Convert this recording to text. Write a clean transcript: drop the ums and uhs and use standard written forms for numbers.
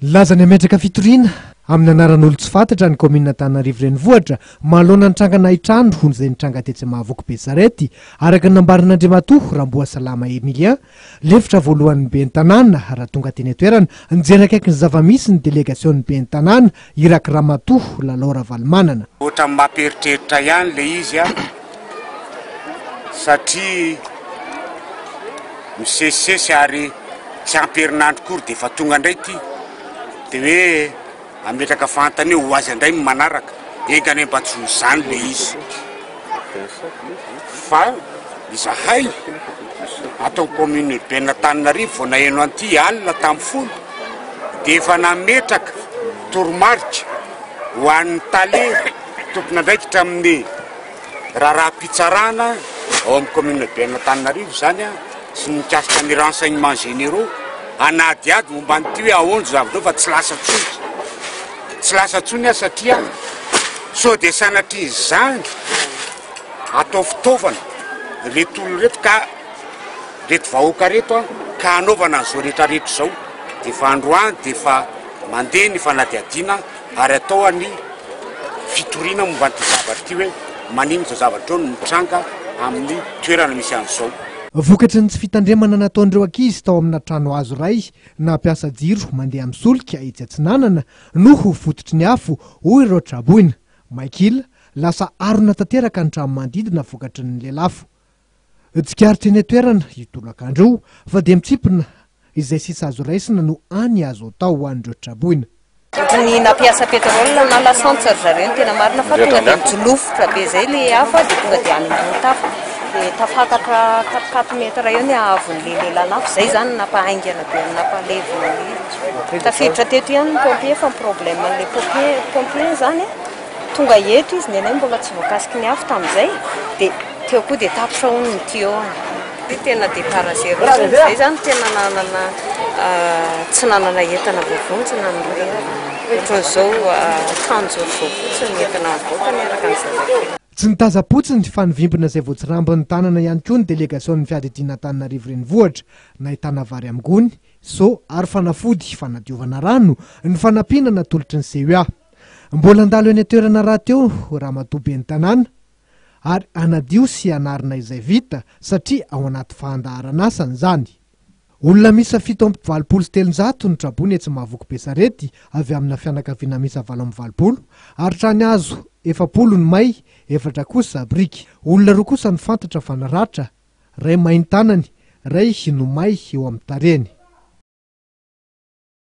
Lazany ametraka fitoriana amin'ny anaran'olo tsy fantatra ny komina Antananarivo renivohitra manoloana ny trangana Itrandro hoy izay nitranga tetsy Mahavoky Besarety araka ny nambarin'Andriamatoa Ramboasalama Emilia lefitra voalohan'ny ben'ny tanàna raha tonga teny toerana nijery akaiky ny zavamisy ny delegation'ny ben'ny tanàna Iraky Ramatoa Lalora Valimanana. Ohatra mamperitreritra ihany le izy satria misesisesy ary tsy amperinandro kory dia efa tonga indray ty dia hoe ametraka fantany ho azy indray manaraka engany mba tsy ho izany le izy fa izahay atao commune urbaine Antananarivo vao naheno an'ity alina tamin'ny folo dia efa nametraka toromarika ho an'ny tale tompona ndraikitra amin'ny raharaham-pitsarana ao amin'ny commune urbaine Antananarivo zany sy mikasika ny renseignement généraux anadiady momba n'ity hoe ahoana zavatra fa tsy lasa tsony satria sao dia sanatria izany atao fitaovana reto olo reto ka reto vahoaka reto ka hanaovana an'izao rehetrarehetra izao dia efa androany dia efa mandeha ny fanadiadiana ary atao any fitoriana momba n'ity zavatra ity hoe manino izao zavatra eo no mitranga amin'ny toerana misy an'izao. Vokatry ny tsy fitandremana nataon'ireo ankizy tao amina trano hazo iray nampiasa jiro mandeha amin'ny solika itsy atsinanana no ho fototry ny afo hoy ireo traboina maikila lasa arona tanteraka ny trano manodidina vokatry ny lelafo. Tsikaritra eny toerana itolakandro fa dia mitsipona izay sisa azo raisina no any azo atao ho an'ireo traboina. Ny nampiasa petrol na lasantsy ry zareo tena marina fa tonga dia mijolofotra be zay le hafa dia tonga dia any ambony tafa dia tafataka 4 metra eo ny ahavon'le lelanafo zay zany nampahaingana be nampalevina tafiditra teto ihany ny pompier fa problème an'le pompier zany tonga eto izy nenay mbola tsy voakasiky ny afo tamin'izay dia teo koa dia tapotra hono ny tuyau tena déparasero zay zany tena nanana tsy nanana entana vovontsina ohatran'izao tanjo zao fotsiny entana avoaka miaraka n'izay. Tsy nitaza-potsiny ny fanovimbina izay voatsirambin'ny tanana ihany koa ny delegation'ny fiadidiana Antananarivo renivohitra nahitana vary amin'ny gony, so ary fanafody fanadiovana rano ny fanampiana tolotry ny CEA. Mbola andalo eny toerana raha teo Ramatoa ben'ny tanàna ary anadio sy anarina izay vita satria ao anaty fahandaharana asany izany. Olona misa 720 ny trabony etsy Mahavoky Besarety avy amina fianakaviana misa 720 ary trany hazo 70 ny may 4 kosa briky. Olona roa kosa ny fantatra fa naratra, ray main tanany, ray hinomay eo amin'ny tareny.